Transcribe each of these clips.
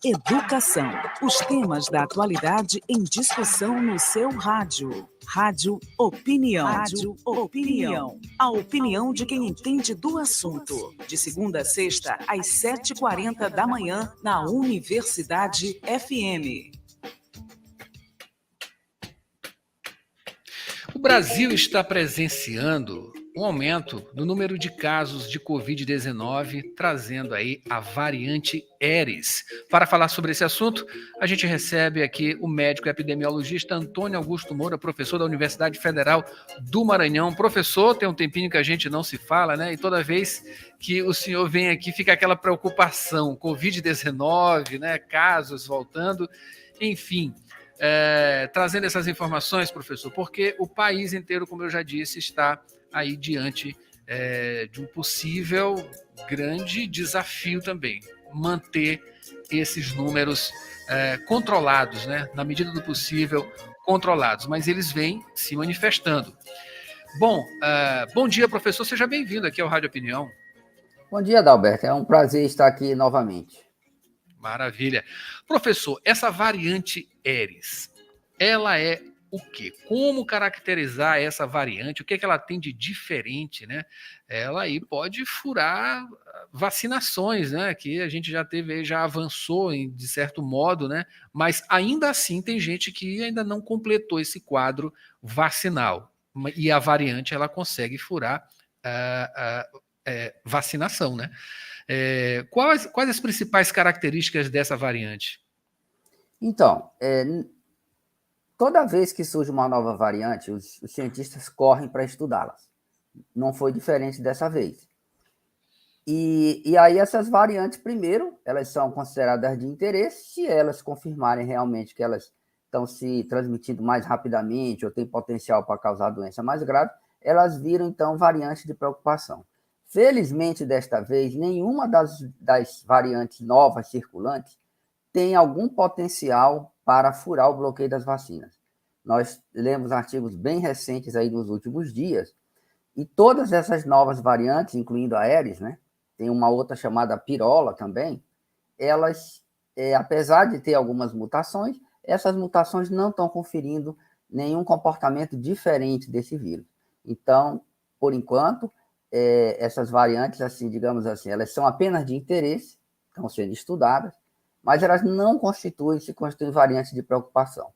Educação. Os temas da atualidade em discussão no seu rádio. Rádio Opinião. Rádio Opinião. A opinião de quem entende do assunto. De segunda a sexta, às 7h40 da manhã, na Universidade FM. O Brasil está presenciando um aumento no número de casos de Covid-19, trazendo aí a variante Eris. Para falar sobre esse assunto, a gente recebe aqui o médico epidemiologista Antônio Augusto Moura, professor da Universidade Federal do Maranhão. Professor, tem um tempinho que a gente não se fala, né? E toda vez que o senhor vem aqui, fica aquela preocupação, Covid-19, né? Casos voltando, enfim. Trazendo essas informações, professor, porque o país inteiro, como eu já disse, está aí diante de um possível grande desafio também, manter esses números controlados, né? Na medida do possível, controlados, mas eles vêm se manifestando. Bom dia, professor, seja bem-vindo aqui ao Rádio Opinião. Bom dia, Adalberto, é um prazer estar aqui novamente. Maravilha. Professor, essa variante Eris, ela é o quê? Como caracterizar essa variante? O que é que ela tem de diferente, né? Ela aí pode furar vacinações, né? Que a gente já teve, já avançou de certo modo, né? Mas ainda assim tem gente que ainda não completou esse quadro vacinal. E a variante, ela consegue furar a vacinação, né? Quais as principais características dessa variante? Então, toda vez que surge uma nova variante, os cientistas correm para estudá-las. Não foi diferente dessa vez. E aí essas variantes, primeiro, elas são consideradas de interesse se elas confirmarem realmente que elas estão se transmitindo mais rapidamente ou têm potencial para causar doença mais grave, elas viram, então, variantes de preocupação. Felizmente, desta vez, nenhuma das variantes novas circulantes tem algum potencial para furar o bloqueio das vacinas. Nós lemos artigos bem recentes aí nos últimos dias, e todas essas novas variantes, incluindo a Eris, né, tem uma outra chamada Pirola também, elas, apesar de ter algumas mutações, essas mutações não estão conferindo nenhum comportamento diferente desse vírus. Então, por enquanto, essas variantes, assim, digamos assim, elas são apenas de interesse, estão sendo estudadas, mas elas não se constituem variantes de preocupação.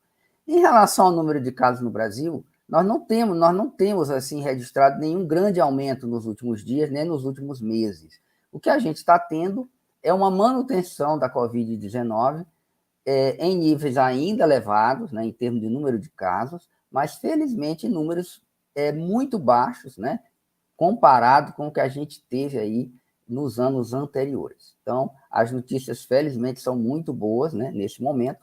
Em relação ao número de casos no Brasil, nós não temos assim registrado nenhum grande aumento nos últimos dias, nem nos últimos meses. O que a gente está tendo é uma manutenção da Covid-19 em níveis ainda elevados, né, em termos de número de casos, mas felizmente em números muito baixos, né, comparado com o que a gente teve aí nos anos anteriores. Então, as notícias, felizmente, são muito boas, né, nesse momento.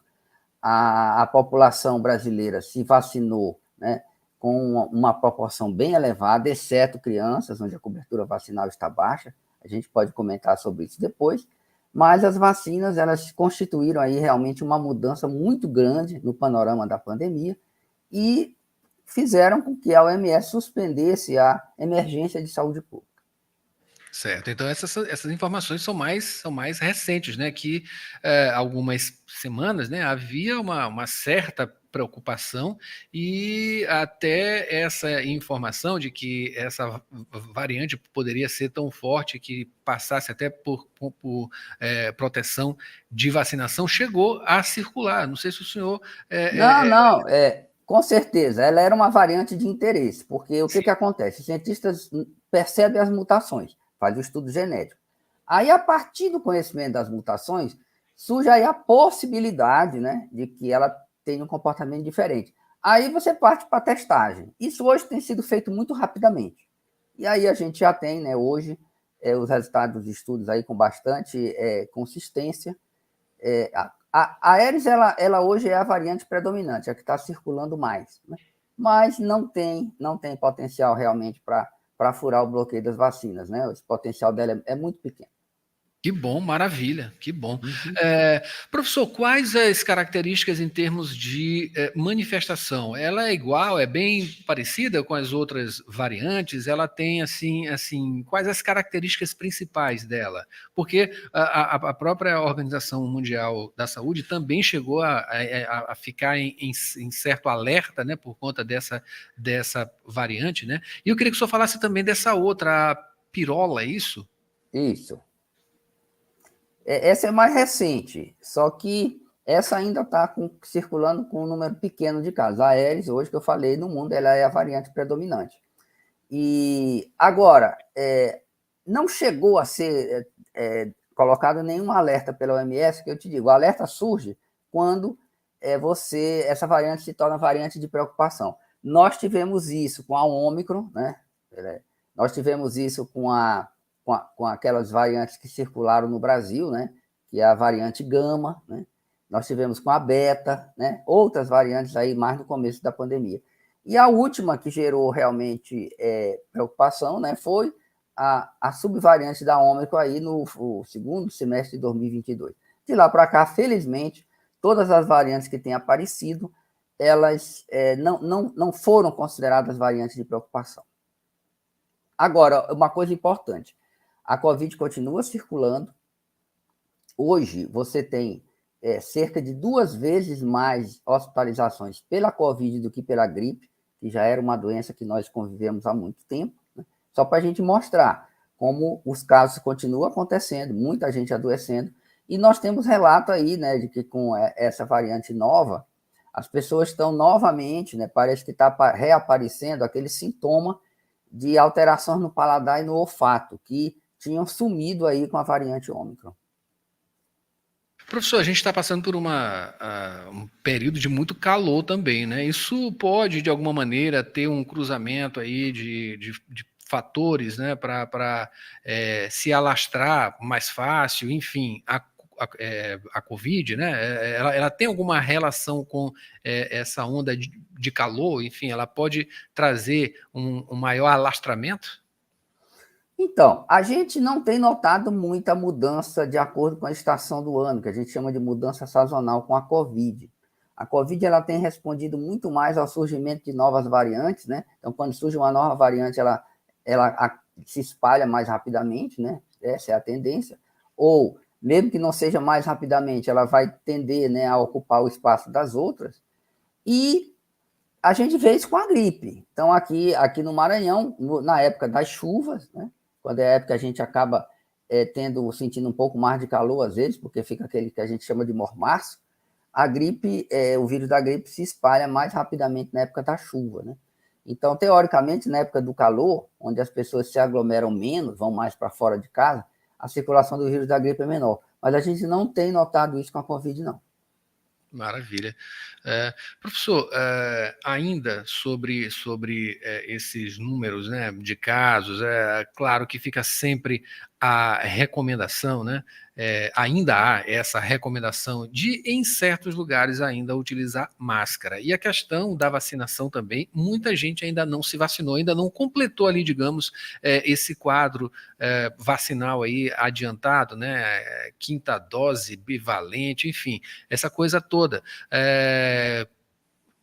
A população brasileira se vacinou, né, com uma proporção bem elevada, exceto crianças, onde a cobertura vacinal está baixa. A gente pode comentar sobre isso depois. Mas as vacinas, elas constituíram aí realmente uma mudança muito grande no panorama da pandemia e fizeram com que a OMS suspendesse a emergência de saúde pública. Certo, então essas informações são mais recentes, né? Que algumas semanas, né, havia uma certa preocupação e até essa informação de que essa variante poderia ser tão forte que passasse até por proteção de vacinação chegou a circular. Não sei se o senhor... Não, com certeza, ela era uma variante de interesse, porque o que acontece? Os cientistas percebem as mutações, fazem o estudo genético. Aí, a partir do conhecimento das mutações, surge aí a possibilidade, né, de que ela tenha um comportamento diferente. Aí você parte para a testagem. Isso hoje tem sido feito muito rapidamente. E aí a gente já tem, né, hoje, os resultados dos estudos aí com bastante consistência. A Aedes, ela hoje é a variante predominante, a que está circulando mais, né? Mas não tem potencial realmente para furar o bloqueio das vacinas, né? Esse potencial dela é muito pequeno. Que bom, maravilha, que bom. Uhum. Professor, quais as características em termos de manifestação? Ela é igual, é bem parecida com as outras variantes? Ela tem, assim, quais as características principais dela? Porque a própria Organização Mundial da Saúde também chegou a ficar em certo alerta, né, por conta dessa variante, né? E eu queria que o senhor falasse também dessa outra, a pirola, é isso? Isso. Essa é mais recente, só que essa ainda está circulando com um número pequeno de casos. A Aedes, hoje que eu falei, no mundo, ela é a variante predominante. E agora, não chegou a ser colocado nenhum alerta pela OMS, que eu te digo, o alerta surge quando essa variante se torna variante de preocupação. Nós tivemos isso com a Ômicron, né? Nós tivemos isso com aquelas variantes que circularam no Brasil, né? Que é a variante Gama, né? Nós tivemos com a Beta, né? Outras variantes aí mais no começo da pandemia. E a última que gerou realmente preocupação, né, foi a subvariante da Ômicron aí no segundo semestre de 2022. De lá para cá, felizmente, todas as variantes que têm aparecido, elas não foram consideradas variantes de preocupação. Agora, uma coisa importante, a Covid continua circulando. Hoje, você tem cerca de 2 vezes mais hospitalizações pela Covid do que pela gripe, que já era uma doença que nós convivemos há muito tempo, né? Só para a gente mostrar como os casos continuam acontecendo, muita gente adoecendo, e nós temos relato aí, né, de que com essa variante nova, as pessoas estão novamente, né, parece que está reaparecendo aquele sintoma de alterações no paladar e no olfato, que tinham sumido aí com a variante Ômicron. Professor, a gente está passando por um período de muito calor também, né? Isso pode, de alguma maneira, ter um cruzamento aí de fatores, né, para se alastrar mais fácil, enfim, a Covid, né? Ela tem alguma relação com essa onda de calor, enfim, ela pode trazer um maior alastramento? Então, a gente não tem notado muita mudança de acordo com a estação do ano, que a gente chama de mudança sazonal com a Covid. A Covid ela tem respondido muito mais ao surgimento de novas variantes, né? Então, quando surge uma nova variante, ela se espalha mais rapidamente, né? Essa é a tendência. Ou, mesmo que não seja mais rapidamente, ela vai tender, né, a ocupar o espaço das outras. E a gente vê isso com a gripe. Então, aqui no Maranhão, na época das chuvas, né? Quando é a época que a gente acaba sentindo um pouco mais de calor, às vezes, porque fica aquele que a gente chama de mormaço, a gripe, o vírus da gripe se espalha mais rapidamente na época da chuva, né? Então, teoricamente, na época do calor, onde as pessoas se aglomeram menos, vão mais para fora de casa, a circulação do vírus da gripe é menor. Mas a gente não tem notado isso com a Covid, não. Maravilha. Professor, ainda sobre esses números, né, de casos, é claro que fica sempre a recomendação, né? Ainda há essa recomendação de, em certos lugares, ainda utilizar máscara. E a questão da vacinação também, muita gente ainda não se vacinou, ainda não completou ali, digamos, esse quadro vacinal aí adiantado, né? Quinta dose, bivalente, enfim, essa coisa toda.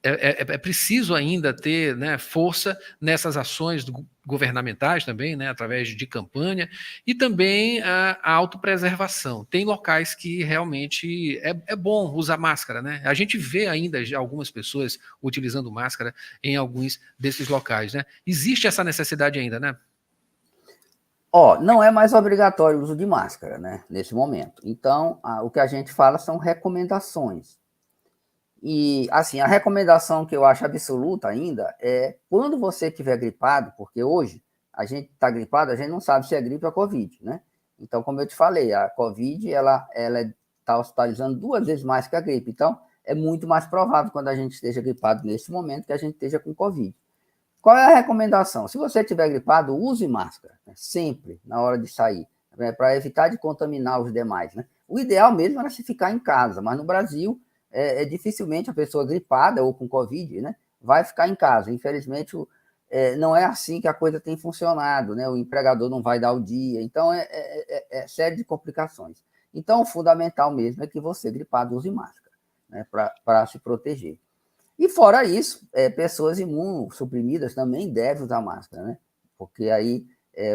É preciso ainda ter, né, força nessas ações governamentais também, né, através de campanha, e também a autopreservação. Tem locais que realmente é bom usar máscara, né? A gente vê ainda já algumas pessoas utilizando máscara em alguns desses locais, né? Existe essa necessidade ainda, né? Não é mais obrigatório o uso de máscara, né, nesse momento. Então, o que a gente fala são recomendações. E, assim, a recomendação que eu acho absoluta ainda é quando você estiver gripado, porque hoje a gente está gripado, a gente não sabe se é gripe ou Covid, né? Então, como eu te falei, a Covid, ela está hospitalizando 2 vezes mais que a gripe. Então, é muito mais provável quando a gente esteja gripado nesse momento que a gente esteja com Covid. Qual é a recomendação? Se você estiver gripado, use máscara, né? Sempre, na hora de sair, né? Para evitar de contaminar os demais, né? O ideal mesmo era se ficar em casa, mas no Brasil, dificilmente a pessoa gripada ou com Covid, né, vai ficar em casa. Infelizmente, não é assim que a coisa tem funcionado, né? O empregador não vai dar o dia, então é série de complicações. Então, o fundamental mesmo é que você, gripado, use máscara, né? Para se proteger. E fora isso, pessoas imunossuprimidas também devem usar máscara, né? Porque aí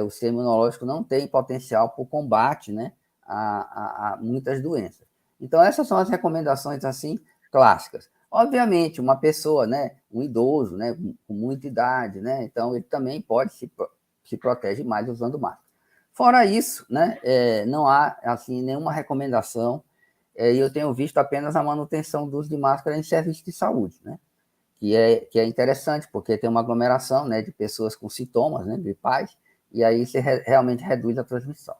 o sistema imunológico não tem potencial para o combate, né, a muitas doenças. Então, essas são as recomendações, assim, clássicas. Obviamente, uma pessoa, né, um idoso, né, com muita idade, né, então ele também pode se protege mais usando máscara. Fora isso, né, não há, assim, nenhuma recomendação, e eu tenho visto apenas a manutenção do uso de máscara em serviços de saúde, né, que é interessante, porque tem uma aglomeração, né, de pessoas com sintomas, né, gripais, e aí você realmente reduz a transmissão.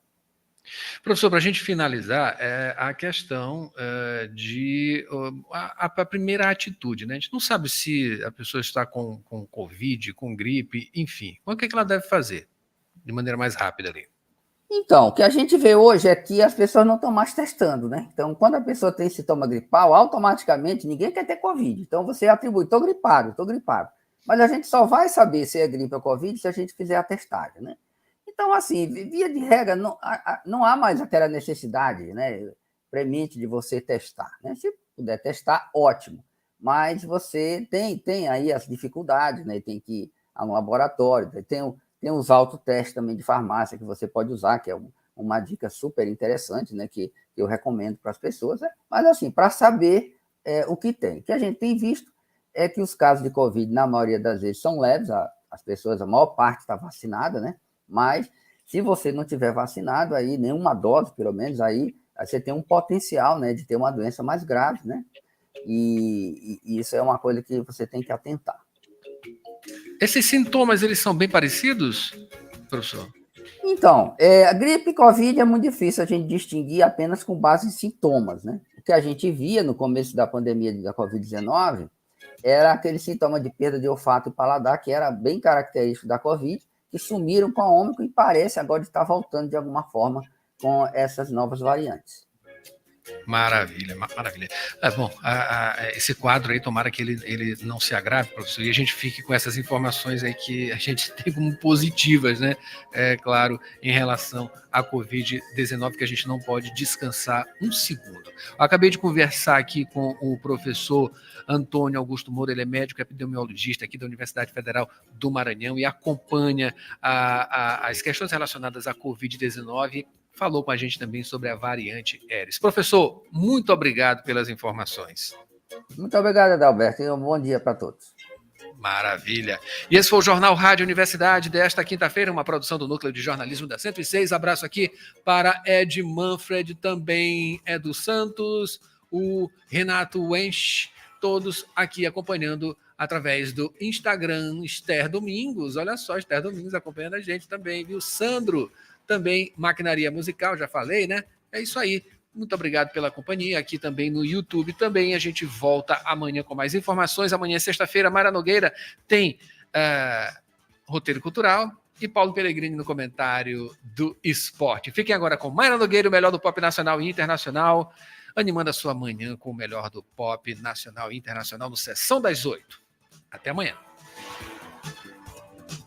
Professor, para a gente finalizar, a questão a primeira atitude, né? A gente não sabe se a pessoa está com Covid, com gripe, enfim. O que ela deve fazer de maneira mais rápida ali? Então, o que a gente vê hoje é que as pessoas não estão mais testando, né? Então, quando a pessoa tem sintoma gripal, automaticamente ninguém quer ter Covid. Então, você atribui, estou gripado. Mas a gente só vai saber se é gripe ou Covid se a gente fizer a testagem, né? Então, assim, via de regra, não há mais aquela necessidade, né, premente de você testar, né? Se puder testar, ótimo. Mas você tem aí as dificuldades, né? Tem que ir a um laboratório, tem os autotestes também de farmácia que você pode usar, que é uma dica super interessante, né, que eu recomendo para as pessoas. Mas, assim, para saber o que tem. O que a gente tem visto é que os casos de Covid, na maioria das vezes, são leves, as pessoas, a maior parte está vacinada, né? Mas, se você não tiver vacinado, aí, nenhuma dose, pelo menos, aí você tem um potencial, né, de ter uma doença mais grave, né? E isso é uma coisa que você tem que atentar. Esses sintomas, eles são bem parecidos, professor? Então, a gripe e Covid é muito difícil a gente distinguir apenas com base em sintomas, né? O que a gente via no começo da pandemia da Covid-19 era aquele sintoma de perda de olfato e paladar, que era bem característico da Covid, que sumiram com a Ômicron e parece agora estar voltando de alguma forma com essas novas variantes. Maravilha, maravilha. Bom, esse quadro aí, tomara que ele não se agrave, professor, e a gente fique com essas informações aí que a gente tem como positivas, né? Claro, em relação à Covid-19, que a gente não pode descansar um segundo. Eu acabei de conversar aqui com o professor Antônio Augusto Moura, ele é médico epidemiologista aqui da Universidade Federal do Maranhão e acompanha as questões relacionadas à Covid-19. Falou com a gente também sobre a variante Eris. Professor, muito obrigado pelas informações. Muito obrigado, Adalberto, e um bom dia para todos. Maravilha. E esse foi o Jornal Rádio Universidade desta quinta-feira, uma produção do Núcleo de Jornalismo da 106. Abraço aqui para Ed Manfred, também Edu Santos, o Renato Wensch, todos aqui acompanhando através do Instagram, Esther Domingos. Olha só, Esther Domingos acompanhando a gente também, viu? Sandro, também Maquinaria Musical, já falei, né? É isso aí. Muito obrigado pela companhia. Aqui também no YouTube também. A gente volta amanhã com mais informações. Amanhã, sexta-feira, Mayra Nogueira tem Roteiro Cultural e Paulo Pellegrini no comentário do esporte. Fiquem agora com Mayra Nogueira, o melhor do pop nacional e internacional, animando a sua manhã com o melhor do pop nacional e internacional no Sessão das 8. Até amanhã.